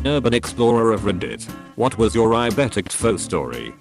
Urban Explorer of Reddit. What was your I bet TattleTale story?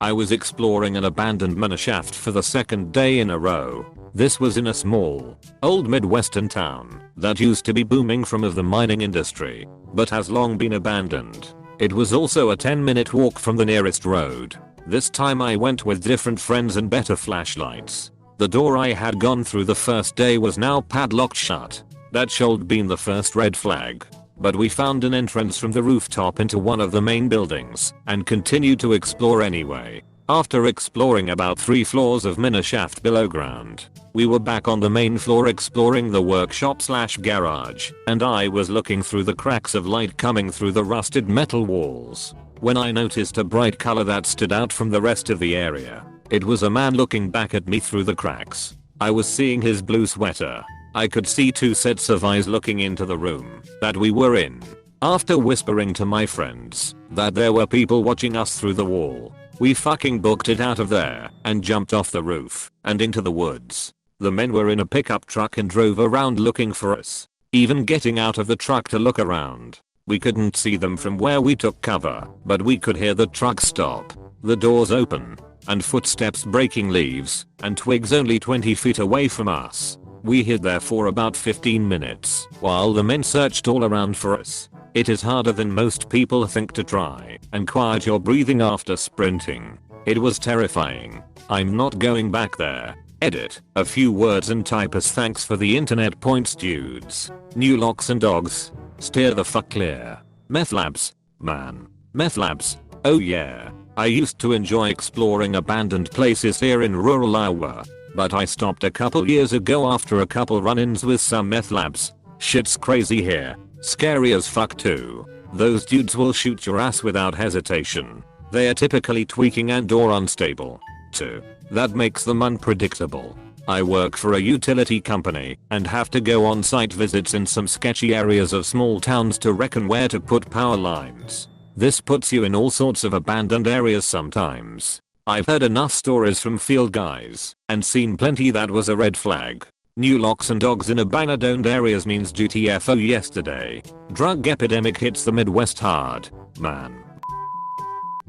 I was exploring an abandoned mine shaft for the second day in a row. This was in a small, old Midwestern town that used to be booming from of the mining industry, but has long been abandoned. It was also a 10-minute walk from the nearest road. This time I went with different friends and better flashlights. The door I had gone through the first day was now padlocked shut. That should have been the first red flag. But we found an entrance from the rooftop into one of the main buildings and continued to explore anyway. After exploring about 3 floors of mine shaft below ground, we were back on the main floor exploring the workshop/garage, and I was looking through the cracks of light coming through the rusted metal walls when I noticed a bright color that stood out from the rest of the area. It was a man looking back at me through the cracks. I was seeing his blue sweater. I could see 2 sets of eyes looking into the room that we were in. After whispering to my friends that there were people watching us through the wall, we fucking booked it out of there and jumped off the roof and into the woods. The men were in a pickup truck and drove around looking for us. Even getting out of the truck to look around, we couldn't see them from where we took cover, but we could hear the truck stop, the doors open, and footsteps breaking leaves and twigs only 20 feet away from us. We hid there for about 15 minutes while the men searched all around for us. It is harder than most people think to try and quiet your breathing after sprinting. It was terrifying. I'm not going back there. Edit. A few words and typers. Thanks for the internet points, dudes. New locks and dogs. Steer the fuck clear. Meth labs. Man. Meth labs. Oh yeah. I used to enjoy exploring abandoned places here in rural Iowa. But I stopped a couple years ago after a couple run-ins with some meth labs. Shit's crazy here. Scary as fuck too. Those dudes will shoot your ass without hesitation. They are typically tweaking and or unstable too. That makes them unpredictable. I work for a utility company and have to go on site visits in some sketchy areas of small towns to reckon where to put power lines. This puts you in all sorts of abandoned areas sometimes. I've heard enough stories from field guys and seen plenty that was a red flag. New locks and dogs in abandoned areas means GTFO yesterday. Drug epidemic hits the Midwest hard, man.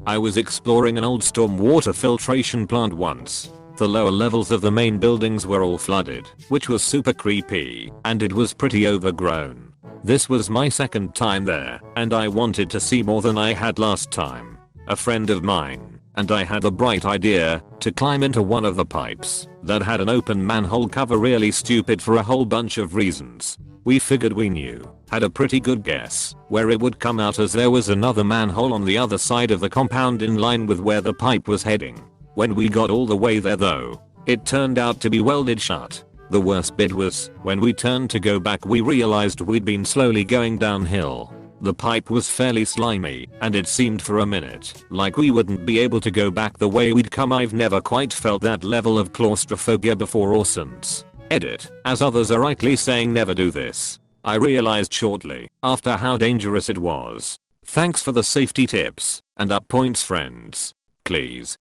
I was exploring an old stormwater filtration plant once. The lower levels of the main buildings were all flooded, which was super creepy, and it was pretty overgrown. This was my second time there, and I wanted to see more than I had last time. A friend of mine and I had the bright idea to climb into one of the pipes that had an open manhole cover. Really stupid for a whole bunch of reasons. We figured we had a pretty good guess where it would come out, as there was another manhole on the other side of the compound in line with where the pipe was heading. When we got all the way there though, it turned out to be welded shut. The worst bit was when we turned to go back, we realized we'd been slowly going downhill. The pipe was fairly slimy, and it seemed for a minute like we wouldn't be able to go back the way we'd come. I've never quite felt that level of claustrophobia before or since. Edit. As others are rightly saying, never do this. I realized shortly after how dangerous it was. Thanks for the safety tips and up points, friends. Please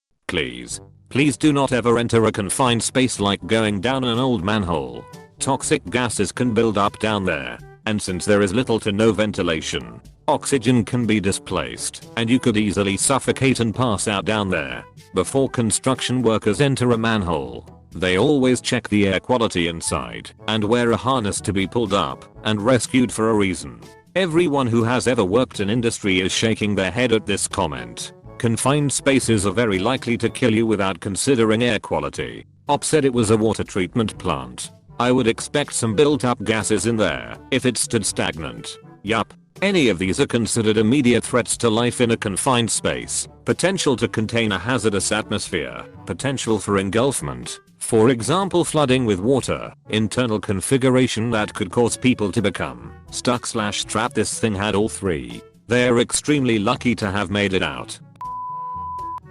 do not ever enter a confined space like going down an old manhole. Toxic gases can build up down there. And since there is little to no ventilation, oxygen can be displaced and you could easily suffocate and pass out down there. Before construction workers enter a manhole, they always check the air quality inside and wear a harness to be pulled up and rescued for a reason. Everyone who has ever worked in industry is shaking their head at this comment. Confined spaces are very likely to kill you without considering air quality. Op said it was a water treatment plant. I would expect some built up gases in there if it stood stagnant. Yup. Any of these are considered immediate threats to life in a confined space. Potential to contain a hazardous atmosphere. Potential for engulfment. For example, flooding with water. Internal configuration that could cause people to become stuck/trapped. This thing had all 3. They're extremely lucky to have made it out.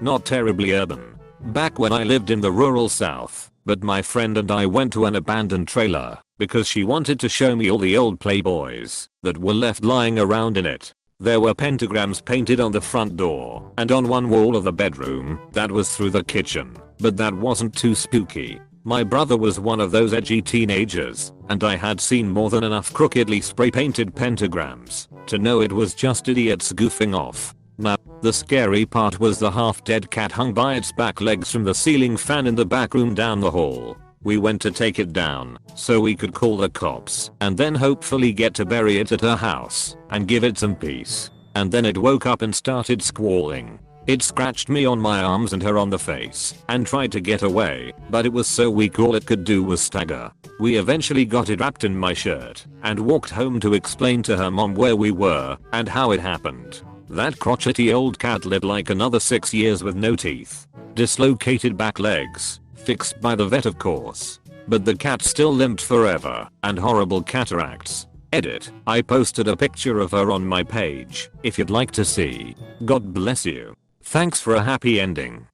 Not terribly urban. Back when I lived in the rural south. But my friend and I went to an abandoned trailer because she wanted to show me all the old Playboys that were left lying around in it. There were pentagrams painted on the front door and on one wall of the bedroom that was through the kitchen, but that wasn't too spooky. My brother was one of those edgy teenagers, and I had seen more than enough crookedly spray painted pentagrams to know it was just idiots goofing off. Now, the scary part was the half dead cat hung by its back legs from the ceiling fan in the back room down the hall. We went to take it down so we could call the cops and then hopefully get to bury it at her house and give it some peace. And then it woke up and started squalling. It scratched me on my arms and her on the face and tried to get away, but it was so weak all it could do was stagger. We eventually got it wrapped in my shirt and walked home to explain to her mom where we were and how it happened. That crotchety old cat lived like another 6 years with no teeth, dislocated back legs, fixed by the vet of course. But the cat still limped forever, and horrible cataracts. Edit. I posted a picture of her on my page, if you'd like to see. God bless you. Thanks for a happy ending.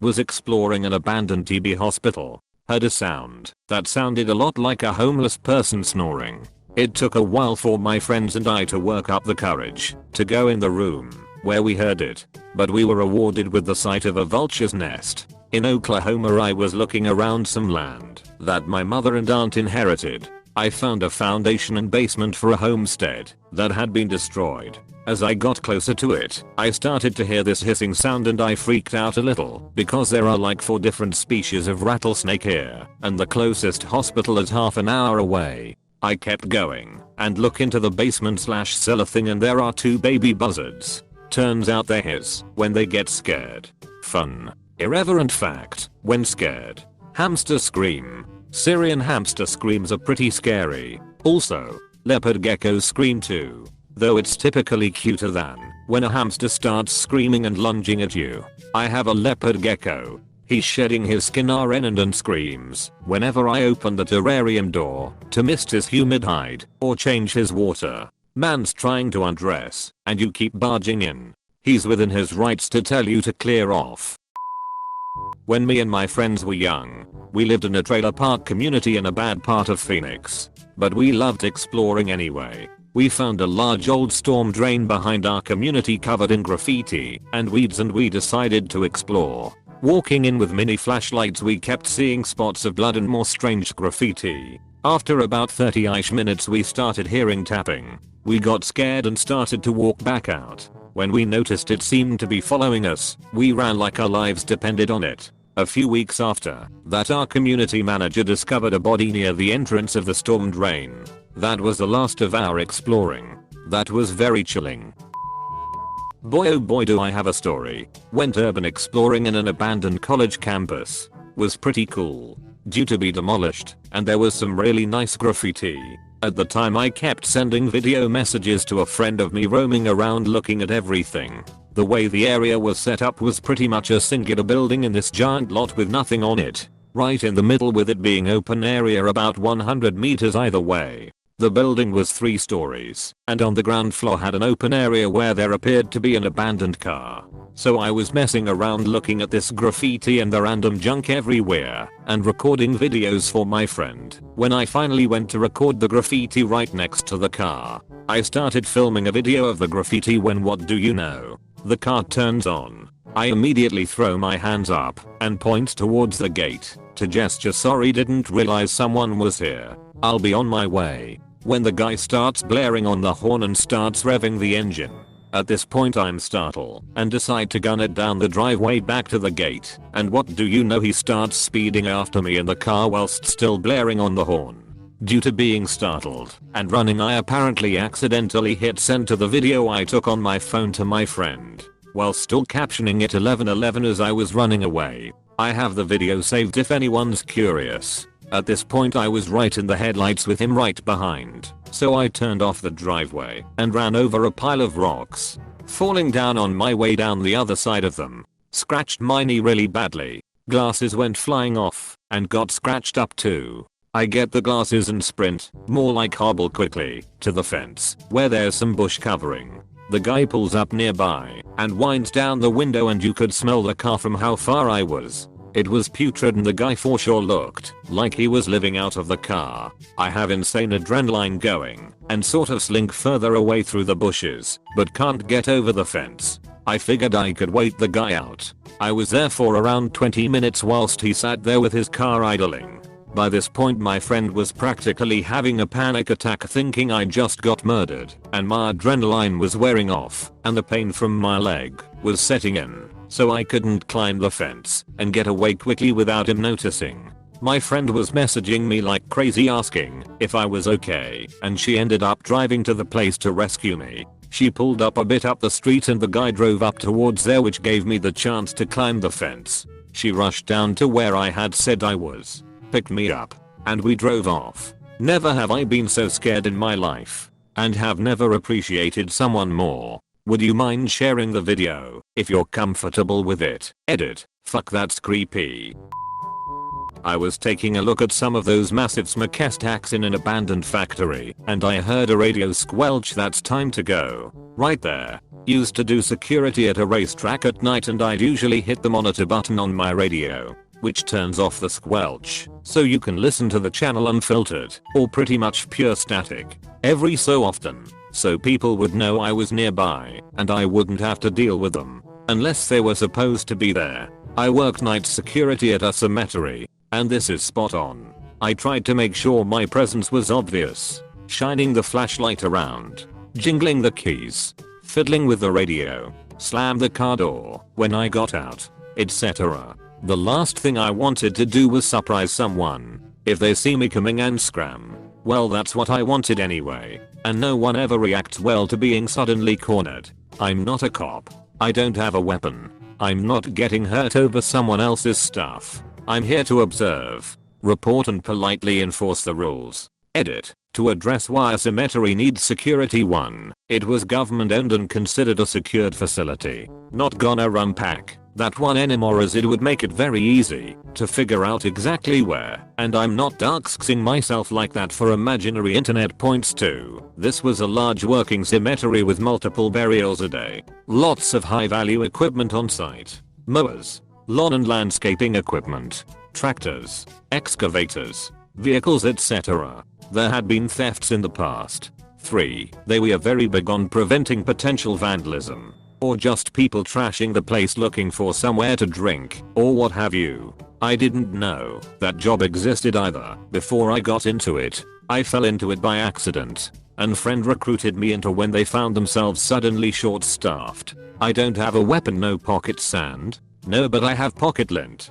Was exploring an abandoned TB hospital. Heard a sound that sounded a lot like a homeless person snoring. It took a while for my friends and I to work up the courage to go in the room where we heard it, but we were rewarded with the sight of a vulture's nest. In Oklahoma, I was looking around some land that my mother and aunt inherited. I found a foundation and basement for a homestead that had been destroyed. As I got closer to it, I started to hear this hissing sound and I freaked out a little because there are like 4 different species of rattlesnake here, and the closest hospital is half an hour away. I kept going and look into the basement/cellar thing and there are 2 baby buzzards. Turns out they hiss when they get scared. Fun. Irreverent fact, when scared. Hamsters scream. Syrian hamster screams are pretty scary. Also, leopard geckos scream too, though it's typically cuter than when a hamster starts screaming and lunging at you. I have a leopard gecko. He's shedding his skin RN and screams whenever I open the terrarium door to mist his humid hide or change his water. Man's trying to undress and you keep barging in. He's within his rights to tell you to clear off. When me and my friends were young, we lived in a trailer park community in a bad part of Phoenix, but we loved exploring anyway. We found a large old storm drain behind our community covered in graffiti and weeds, and we decided to explore. Walking in with mini flashlights, we kept seeing spots of blood and more strange graffiti. After about 30-ish minutes we started hearing tapping. We got scared and started to walk back out. When we noticed it seemed to be following us, we ran like our lives depended on it. A few weeks after that, our community manager discovered a body near the entrance of the storm drain. That was the last of our exploring. That was very chilling. Boy oh boy do I have a story. Went urban exploring in an abandoned college campus. Was pretty cool. Due to be demolished, and there was some really nice graffiti. At the time I kept sending video messages to a friend of me roaming around looking at everything. The way the area was set up was pretty much a singular building in this giant lot with nothing on it. Right in the middle, with it being open area about 100 meters either way. The building was 3 stories, and on the ground floor had an open area where there appeared to be an abandoned car. So I was messing around looking at this graffiti and the random junk everywhere, and recording videos for my friend. When I finally went to record the graffiti right next to the car, I started filming a video of the graffiti when, what do you know, the car turns on. I immediately throw my hands up and point towards the gate to gesture sorry, didn't realize someone was here. I'll be on my way. When the guy starts blaring on the horn and starts revving the engine. At this point I'm startled and decide to gun it down the driveway back to the gate, and what do you know, he starts speeding after me in the car whilst still blaring on the horn. Due to being startled and running, I apparently accidentally hit send to the video I took on my phone to my friend, while still captioning it 11:11 as I was running away. I have the video saved if anyone's curious. At this point I was right in the headlights with him right behind, so I turned off the driveway and ran over a pile of rocks. Falling down on my way down the other side of them, scratched my knee really badly. Glasses went flying off and got scratched up too. I get the glasses and sprint, more like hobble quickly, to the fence where there's some bush covering. The guy pulls up nearby and winds down the window, and you could smell the car from how far I was. It was putrid and the guy for sure looked like he was living out of the car. I have insane adrenaline going and sort of slink further away through the bushes, but can't get over the fence. I figured I could wait the guy out. I was there for around 20 minutes whilst he sat there with his car idling. By this point my friend was practically having a panic attack thinking I just got murdered, and my adrenaline was wearing off, and the pain from my leg was setting in, so I couldn't climb the fence and get away quickly without him noticing. My friend was messaging me like crazy asking if I was okay, and she ended up driving to the place to rescue me. She pulled up a bit up the street and the guy drove up towards there, which gave me the chance to climb the fence. She rushed down to where I had said I was, picked me up, and we drove off. Never have I been so scared in my life, and have never appreciated someone more. Would you mind sharing the video if you're comfortable with it? Edit. Fuck, that's creepy. I was taking a look at some of those massive smokestacks in an abandoned factory, and I heard a radio squelch. That's time to go. Right there. Used to do security at a racetrack at night, and I'd usually hit the monitor button on my radio, which turns off the squelch, so you can listen to the channel unfiltered, or pretty much pure static, every so often, so people would know I was nearby, and I wouldn't have to deal with them, unless they were supposed to be there. I worked night security at a cemetery, and this is spot on. I tried to make sure my presence was obvious, shining the flashlight around, jingling the keys, fiddling with the radio, slammed the car door when I got out, etc. The last thing I wanted to do was surprise someone. If they see me coming and scram, well, that's what I wanted anyway, and no one ever reacts well to being suddenly cornered. I'm not a cop. I don't have a weapon. I'm not getting hurt over someone else's stuff. I'm here to observe, report, and politely enforce the rules. Edit. To address why a cemetery needs security. 1. It was government owned and considered a secured facility. Not gonna unpack that one anymore, as it would make it very easy to figure out exactly where, and I'm not darksing myself like that for imaginary internet points. 2. This was a large working cemetery with multiple burials a day. Lots of high value equipment on site. Mowers, lawn and landscaping equipment, tractors, excavators, vehicles, etc. There had been thefts in the past. 3. They were very big on preventing potential vandalism, or just people trashing the place looking for somewhere to drink, or what have you. I didn't know that job existed either before I got into it. I fell into it by accident, and friend recruited me into when they found themselves suddenly short-staffed. I don't have a weapon. No pocket sand. No, but I have pocket lint.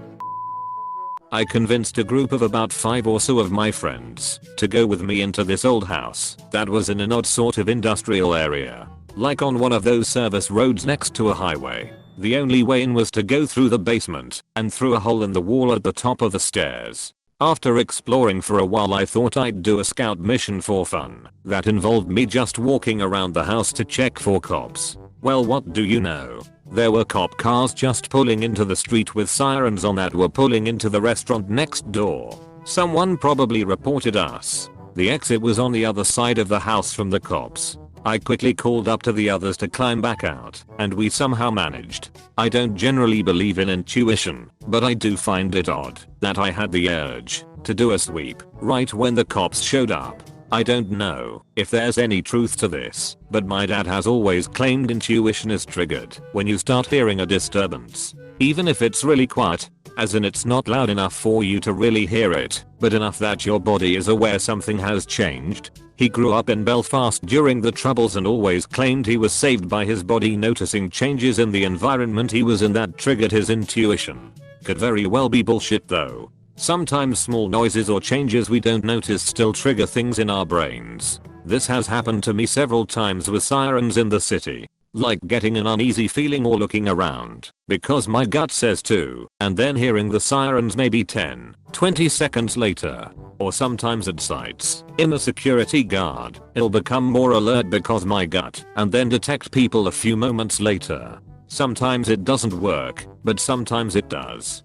I convinced a group of about 5 or so of my friends to go with me into this old house that was in an odd sort of industrial area, like on one of those service roads next to a highway. The only way in was to go through the basement and through a hole in the wall at the top of the stairs. After exploring for a while, I thought I'd do a scout mission for fun that involved me just walking around the house to check for cops. Well, what do you know? There were cop cars just pulling into the street with sirens on that were pulling into the restaurant next door. Someone probably reported us. The exit was on the other side of the house from the cops. I quickly called up to the others to climb back out, and we somehow managed. I don't generally believe in intuition, but I do find it odd that I had the urge to do a sweep right when the cops showed up. I don't know if there's any truth to this, but my dad has always claimed intuition is triggered when you start hearing a disturbance. Even if it's really quiet, as in it's not loud enough for you to really hear it, but enough that your body is aware something has changed. He grew up in Belfast during the Troubles and always claimed he was saved by his body noticing changes in the environment he was in that triggered his intuition. Could very well be bullshit though. Sometimes small noises or changes we don't notice still trigger things in our brains. This has happened to me several times with sirens in the city, like getting an uneasy feeling or looking around because my gut says to, and then hearing the sirens maybe 10-20 seconds later. Or sometimes at sites in a security guard, it'll become more alert because my gut, and then detect people a few moments later. Sometimes it doesn't work, but sometimes it does.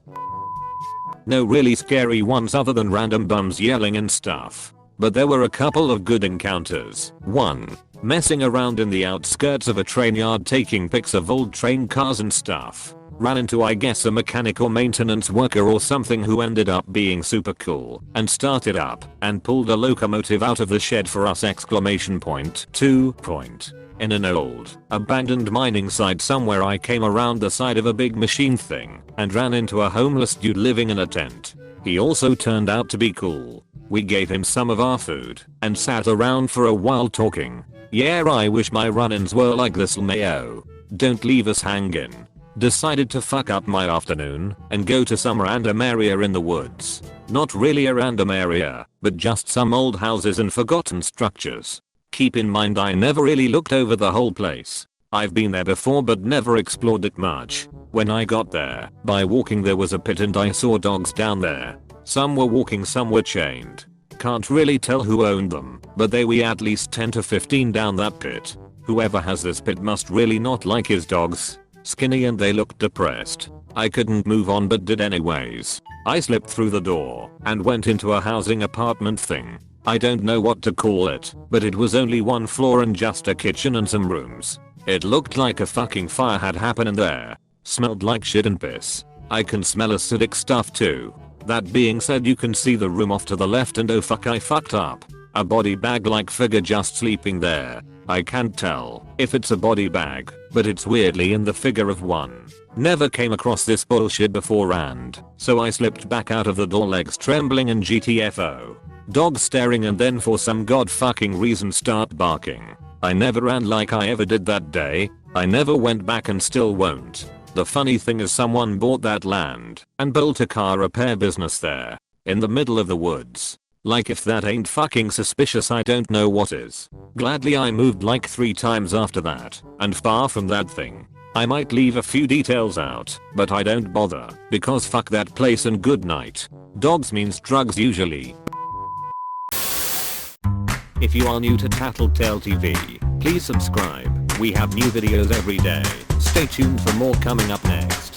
No really scary ones other than random bums yelling and stuff, but there were a couple of good encounters. 1. Messing around in the outskirts of a train yard taking pics of old train cars and stuff. Ran into, I guess, a mechanic or maintenance worker or something who ended up being super cool and started up and pulled a locomotive out of the shed for us! 2. In an old, abandoned mining site somewhere I came around the side of a big machine thing and ran into a homeless dude living in a tent. He also turned out to be cool. We gave him some of our food and sat around for a while talking. Yeah, I wish my run-ins were like this, Mayo. Don't leave us hanging. Decided to fuck up my afternoon and go to some random area in the woods. Not really a random area, but just some old houses and forgotten structures. Keep in mind I never really looked over the whole place. I've been there before but never explored it much. When I got there, by walking there was a pit and I saw dogs down there. Some were walking, some were chained. Can't really tell who owned them, but they were at least 10 to 15 down that pit. Whoever has this pit must really not like his dogs. Skinny and they looked depressed. I couldn't move on but did anyways. I slipped through the door and went into a housing apartment thing. I don't know what to call it, but it was only one floor and just a kitchen and some rooms. It looked like a fucking fire had happened in there. Smelled like shit and piss. I can smell acidic stuff too. That being said, you can see the room off to the left and oh fuck, I fucked up. A body bag like figure just sleeping there. I can't tell if it's a body bag, but it's weirdly in the figure of one. Never came across this bullshit beforehand, so I slipped back out of the door, legs trembling and GTFO. Dog staring and then for some god fucking reason start barking. I never ran like I ever did that day. I never went back and still won't. The funny thing is someone bought that land and built a car repair business there. In the middle of the woods. Like if that ain't fucking suspicious, I don't know what is. Gladly I moved like 3 times after that, and far from that thing. I might leave a few details out, but I don't bother, because fuck that place and good night. Dogs means drugs usually. If you are new to TattleTale TV, please subscribe. We have new videos every day. Stay tuned for more coming up next.